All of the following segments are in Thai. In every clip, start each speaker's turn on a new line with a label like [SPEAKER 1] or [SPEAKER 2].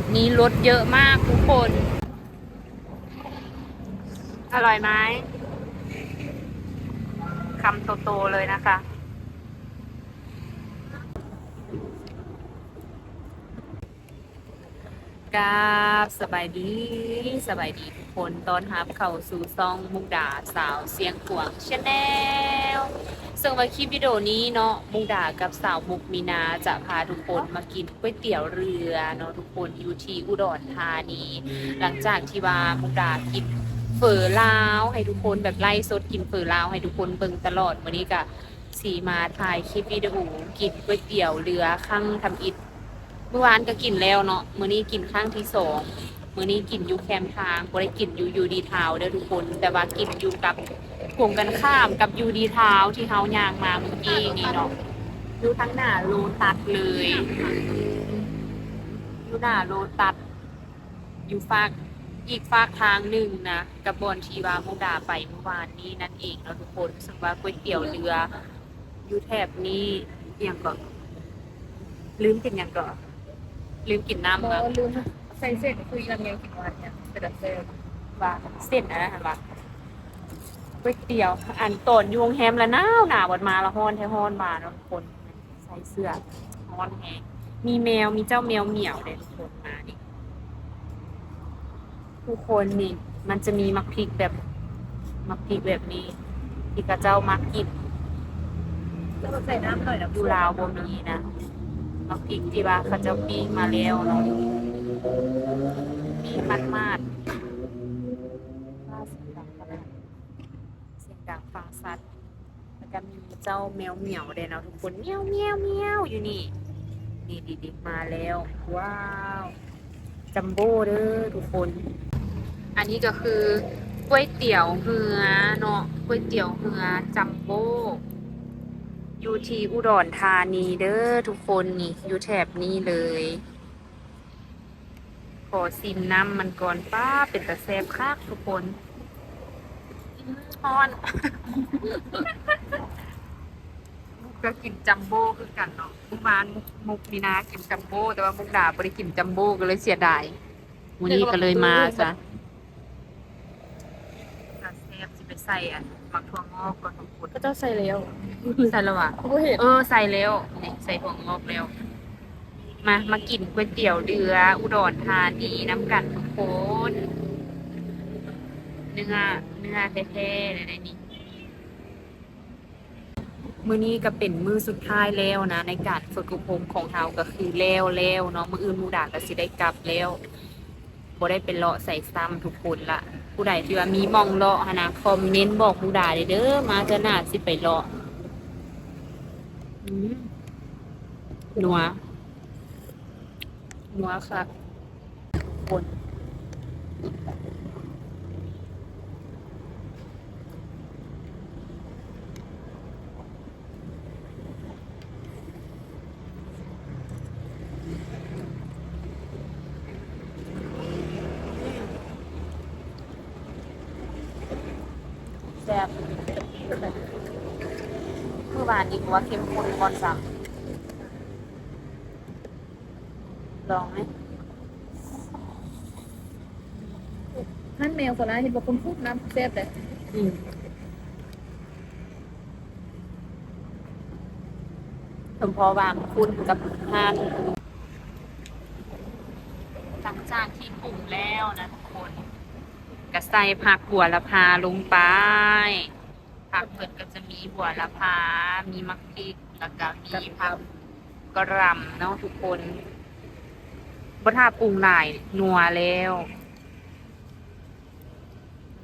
[SPEAKER 1] บนี้รสเยอะมากทุกคน อร่อยไหมคำโตๆเลยนะคะกราบสบายดีทุกคนตอนรับเข้าสู่ซองมุกดาสาวเสียงขวางชาแนลซึ่งว่าคลิปวิดีโอนี้เนาะมุกดากับสาวมุกมีนาจะพาทุกคนมากินก๋วยเตี๋ยวเรือเนาะทุกคนอยู่ที่อุดรธานีหลังจากที่ว่ามุกดากินเฝอลาวให้ทุกคนแบบไล่สดกินเฝอลาวให้ทุกคนเบิ่งตลอดวันนี้ก็สีมาถ่ายคลิปวิดีโอกินก๋วยเตี๋ยวเรือข้างทำอิฐ เมื่อวานก็กินแล้วเนาะมื้อนี้กินครั้งที่สองมื้อนี้กินอยู่แคมป์ทางบ่ได้กินอยู่ยูดีทาวน์เด้อทุกคน แต่ว่ากินอยู่กับกลุ่มกันข้ามกับยูดีทาวน์ที่เฮาย่างมาเมื่อกี้นี่เนาะอยู่ทั้งหน้าโลตัสเลยอยู่หน้าโลตัสอยู่ฝากอีกฝากทางหนึ่งนะกับบอนที่ว่ามุกดาไปเมื่อวานนี้นั่นเองเนาะทุกคนซึ่งว่าก๋วยเตี๋ยวเรืออยู่แถบนี้อหยังก็ลืมกินหยังก็ ลืมกินน้ำ
[SPEAKER 2] บอ
[SPEAKER 1] อะ
[SPEAKER 2] ลืมใส่เส้นคุยลำเลียงกินวันเนี่ยเป็นแบบเส้น
[SPEAKER 1] ว่าเส้นอะไรคะว่าก๋วยเตี๋ยวอันต้นอยูโรงแฮมแล้วหนาวบัดมาละฮ้อนแท้ฮ้อนบาเนาะทุกคนใส่เสื้อฮ้อนแฮงมีแมวมีเจ้าแมวเหมียวเด้ทุกคนมานี่ทุกคนนี่มันจะมีมักพริกแบบนี้ที่กระเจ้ามักกิน
[SPEAKER 2] แล้วก็ใส่น้ำหน่อยนะ
[SPEAKER 1] อยู่ลาวบ่มีนะมักพริกที่ว่าเขาเจ้าปิ้งมาแล้วเนาะมีมัดว่าเสียงดังขนาดเสียงดังฟังชัดแล้วก็มีเจ้าแมวเหมียวเด้เนาะทุกคนเมียวเมียวเมียวอยู่นี่นี่ดิมาแล้วว้าวจัมโบ้เด้อทุกคน อันนี้ก็คือก๋วยเตี๋ยวเรือเนาะก๋วยเตี๋ยวเรือจัมโบ้อยู่ที่อุดรธานีเด้อทุกคนนี่อยู่แถบนี้เลยขอซิมน้ำมันก่อนป้าเป็นตะแซบคักทุกคนฮอน มุกก็กินจัมโบ้คือกันเนาะเมื่อวานมุกมีนากินจัมโบ้แต่ว่ามุกดาบ่ได้กินจัมโบ้ก็เลยเสียดายวันนี้ก็เลยมาจ้ะตะแซบสิไปใส่อันมักถั่วงอกก่อนทุกคน
[SPEAKER 2] ก็เจ้าใส่แล้ว
[SPEAKER 1] ใส่แล้วอ่ะ
[SPEAKER 2] ก็เห็น
[SPEAKER 1] ใส่แล้วนี่ใส่ถั่วงอกแล้วมากินก๋วยเตี๋ยวเรืออุดรธานีน้ำกันทุกคนเนื้อแท้ๆเลยนี่มื้อนี้ก็เป็นมื้อสุดท้ายแล้วนะในการฝึกอบรมของเราก็คือแล้วเนาะมื้ออื่นมูดาก็สิได้กลับแล้วบ่ได้เป็นเลาะใส่ซ้ำทุกคนละผู้ใดที่ว่ามีหม่องเลาะหั้นนะคอมเมนต์บอกมูดาเด้อมาเทื่อหน้าสิไปเลาะนัวค่ะคนแซ่บเมื่อวานนี้ว่าเข้มข้นก่อนสั่งลองไหม
[SPEAKER 2] ท่านแมวคนนั้นเห็นบอกคนพูดน้ำเส้นเลย
[SPEAKER 1] อืมผมพอวางคุณกับทานหลังจากที่ปรุงแล้วนะทุกคนก็ใส่ผักบัวละพาลงไปผักเปิดก็จะมีบัวละพามีมะพริกแล้วก็มีผักกระหล่ำเนาะทุกคนบ่ท่าปรุงหลายนัวแล้ว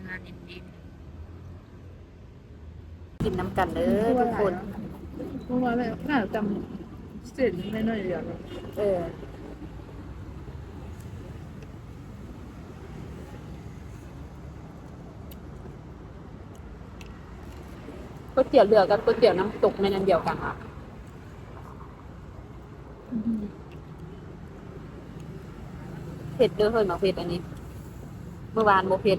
[SPEAKER 1] เนื้อนิ่มๆกินน้ำกันเด้อทุกคน
[SPEAKER 2] เมื่อวานแบบน่าจะจำเส้นไม่น้อยเดียว
[SPEAKER 1] เออก๋วยเตี๋ยวเรือกับก๋วยเตี๋ยวน้ำตกในนั้นเดียวกันอ่ะเผ็ดเด้อเฮ้ยหมาเผ็ดอันนี้ เมื่อวานโมเผ็ด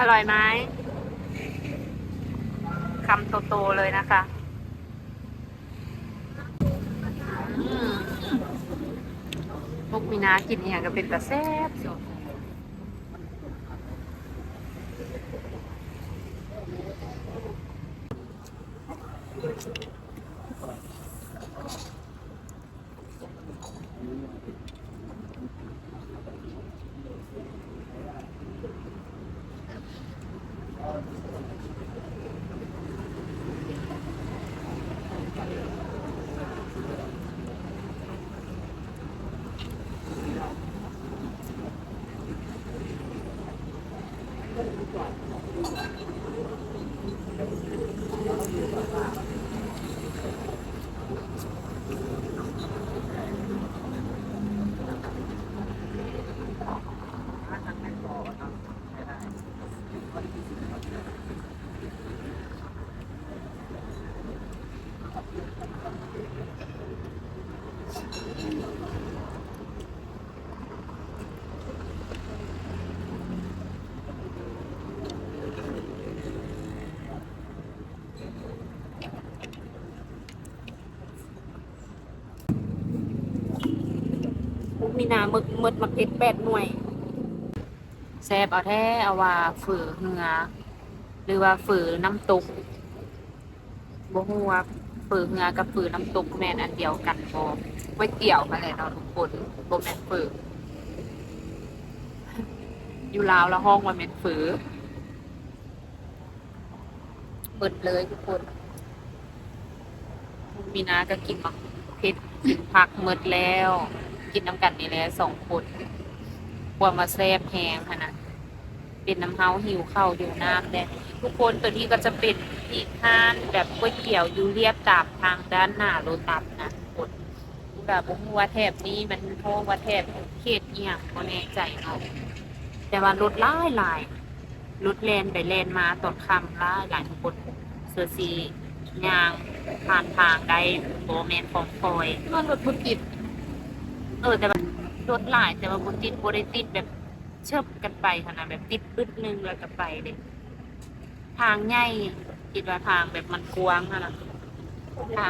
[SPEAKER 1] อร่อยไหมคำโตๆเลยนะคะพวกมีนากินเนี่ยก็เป็นตาแซ่บสุดพวกมีนาหมึกมักเผ็ด8 หน่วยแซ่บเอาแท้เอาว่าฝือเหือหรือว่าฝือน้ำตกบ่ฮู้ว่าฝือเหือกับฝือน้ำตกแม่นอันเดียวกันบ่ก๋วยเตี๋ยวมาแหละเนาะทุกคนบ่แม่นฝืออยู่ลาวแล้วห้องว่าแม่นฝือเบิดเลยทุกคนมีนาก็กินมักเผ็ดกินผักหมดแล้ว กินน้ำกันนี่แหละ2 คนกว่ามาแซ่บแฮงขนาดเป็นน้ำเฮาหิวข้าวหิวน้ำแด้ทุกคนตัวนี้ก็จะเป็นอีกห้านแบบก๋วยเตี๋ยวอยู่เรียบตามทางด้านหน้าโลตัสนะทุกคนแบบบ่ฮู้ว่าแถบนี้มันโทรว่าแถบเขตอีหยังบ่แน่ใจเนาะแต่ว่ารถหลายรถแล่นไปแล่นมาตอนค่ำหลายทุกคนเสื้อสีย่างผ่านทางได้บ่แม่นของคอยรถบ่ติดแต่ว่ารถหลายแต่ว่าบ่ติดบ่ได้ติดแบบเชิบกันไปขนาดแบบติดปึ๊ดนึงแล้วก็ไปเด้ทางใหญ่คิดว่าทางแบบมันกว้างขนาดท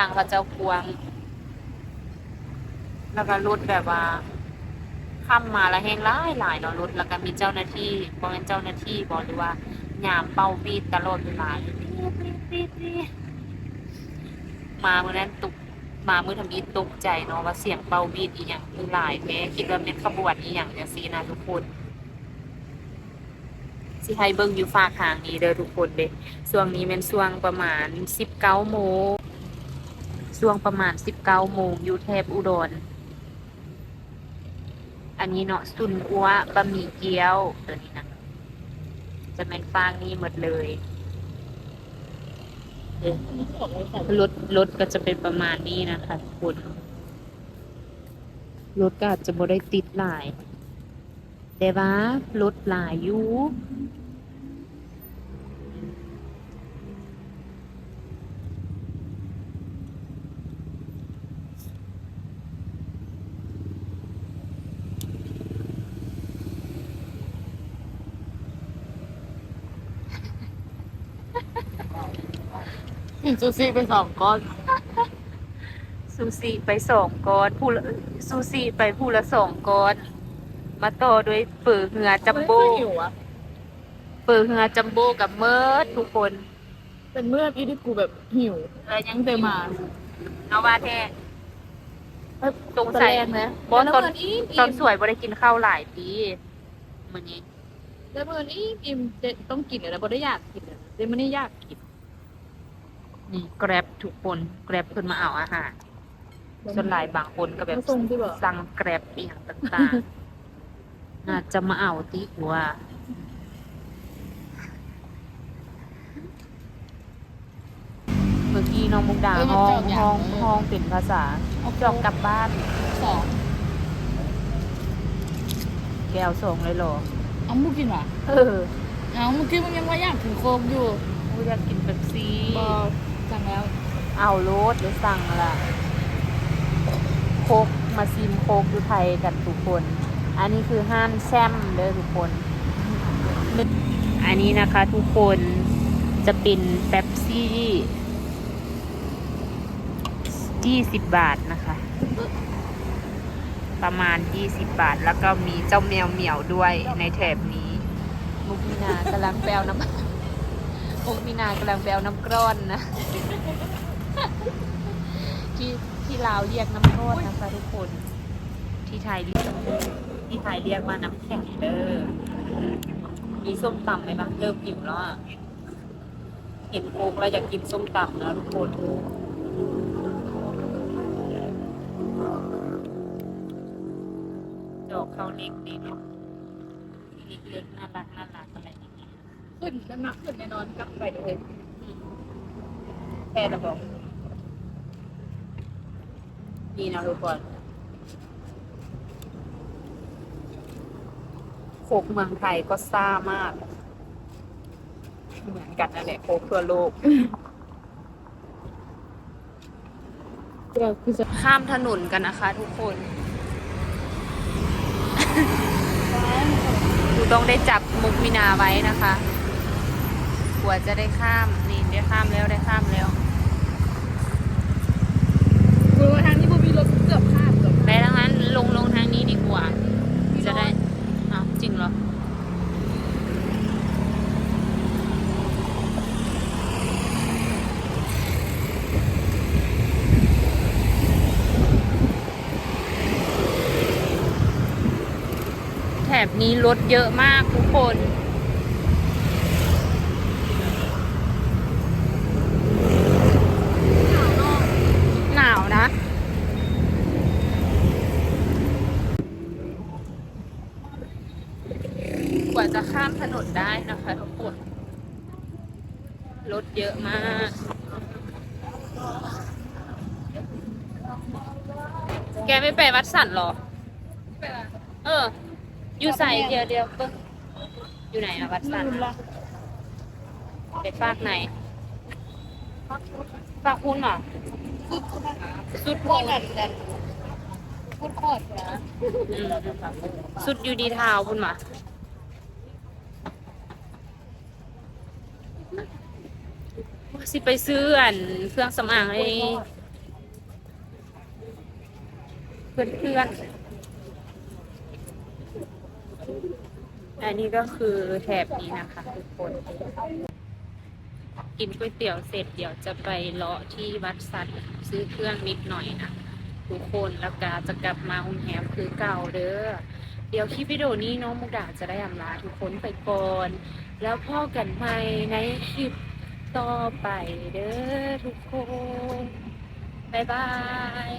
[SPEAKER 1] างเขาเจ้ากว้างแล้วก็รถแบบว่าค่ำมาแล้วแฮงหลายเนาะรถแล้วก็มีเจ้าหน้าที่บ่แม่นเจ้าหน้าที่บ่หรือว่ายามเป่าปี๊ดตลอดเวลาปี๊ดมามื้อนั้นมามื้อทำอิฐตกใจเนาะว่าเสียงเป่าปี๊ดอีหยังคือหลายแท้คิดว่าเป็นขบวนอีหยังจังซี่นะทุกคนสิให้เบิ่งอยู่ฝากทางนี้เด้อทุกคนเด้ช่วงนี้แม่นช่วงประมาณ 19 โมงช่วงประมาณ 19 โมงอยู่แถบอุดรอันนี้เนาะซุนอัวบะหมี่เกี๊ยวตัวนี้นะจะเป็นฟางนี้หมดเลยรถก็จะเป็นประมาณนี้นะคะทุกคนรถก็อาจจะบ่ได้ติดหลายแต่ว่ารถหลายอยู่
[SPEAKER 2] กินซูซี่ไป2 ก้อน
[SPEAKER 1] ซูซิไป2 ก้อนผู้ละซูซิไปผู้ละ2 ก้อนมาต่อด้วยเปิดเหงือจัมโบ้เปิดเหงือจัมโบ้กับเมิร์ดทุกคน
[SPEAKER 2] เป็นเมื่อกี้ที่กูแบบหิว
[SPEAKER 1] ยัง
[SPEAKER 2] เต็มมา
[SPEAKER 1] เอาว่าแท้สง
[SPEAKER 2] สั
[SPEAKER 1] สั
[SPEAKER 2] ย
[SPEAKER 1] ย
[SPEAKER 2] ไหม
[SPEAKER 1] บอสตอนสวยบ่ได้กินข้าวหลายปีมื้อนี้
[SPEAKER 2] แล้วเมื่อนี้อิ่มต้องกินอะไรบ่ได้อยากกินเลยเดี๋ยวมันนี่อยากกิน
[SPEAKER 1] นี่แกร็บทุกคนแกร็บขึ้นมาเอาอาหารส่วนหลายบางคนก็แบบสั่งแกร็บอีหยังต่างๆน่าจะมาเอาติว่าเมื่อกี้น้องมุกดาห้องเป็นภาษาจอกกลับบ้าน
[SPEAKER 2] 2
[SPEAKER 1] แก้วส่งเลยเหรอ
[SPEAKER 2] เอามุกินว่ะเอาเมื่อกี้มันยังว่าอยากกินโคกอยู่
[SPEAKER 1] อยากกินเป๊ปซี่
[SPEAKER 2] สั่งแล้ว
[SPEAKER 1] เอาโรสหรือสั่งล่ะโคกมาซิมโคกอยู่ไทยกันทุกคนอันนี้คือห้านแซมเด้อทุกคน อันนี้นะคะทุกคนจะเป็นเป๊ปซี่20 บาทนะคะ ประมาณ20 บาท แล้วก็มีเจ้าแมวเหมียวด้วยในแถบนี้ มุกมินากำลังแปลน้ำ มุกมินากำลังแปลน้ำกร้อนนะ ที่ลาวเรียกน้ำกร้อนนะคะทุกคน ที่ไทยเรียกว่าน้ำแข็งเด้อมีส้มตำไหมบ้างเริ่มหิวแล้วอะเห็นโค้กแล้วอยากกินส้มตำนะทุกคนดอกข้าวเล็กดีเนาะเล็กๆน่ารักอะไรอย่างเงี้ย
[SPEAKER 2] ขึ้นน้ำหนักขึ้นแน่นอนกลับไปเลย
[SPEAKER 1] แค่ระบอกนี่นะทุกคนโคกเมืองไทยก็ซ่ามากเหมือนกันนั่นแหละโคกทั่วโลก
[SPEAKER 2] เราคือจะ
[SPEAKER 1] ข้ามถนนกันนะคะทุกคน หนูต้องได้จับมุกมินาไว้นะคะกว่าจะได้ข้ามนี่ได้ข้ามแล้ว
[SPEAKER 2] คือทางนี้บูมีรถเกือบข้ามเกือบ
[SPEAKER 1] ไปทางนั้นลงทางนี้ดีกว่า จะได้อ้าวจริงเหรอ แถบนี้รถเยอะมากทุกคน หนาวนะ กว่าจะข้ามถนนได้นะคะทุกคน รถเยอะมาก แกไม่ไปวัดสันเหรอ เออ อยู่ใส่เดียวปึ๊บอยู่ไหนอะวัดสันไปฝากไหน ฝากคุณเหรอสุด
[SPEAKER 2] โคตรดันโคตรนะ
[SPEAKER 1] อืมสุดอยู่ดีเท้าคุณหมาว่าสิไปซื้ออันเครื่องสำอางให้เพื่อนอันนี้ก็คือแถบนี้นะคะทุกคน กินก๋วยเตี๋ยวเสร็จเดี๋ยวจะไปเลาะที่วัดสัตว์ซื้อเครื่องนิดหน่อยนะทุกคนแล้วก็จะกลับมาอุ้มแฮมคือเก่าเด้อเดี๋ยวคลิปวิดีโอนี้น้องมุกดาจะได้อำลาทุกคนไปก่อน แล้วพ่อกันใหม่ในคลิปต่อไปเด้อทุกคน บ๊ายบาย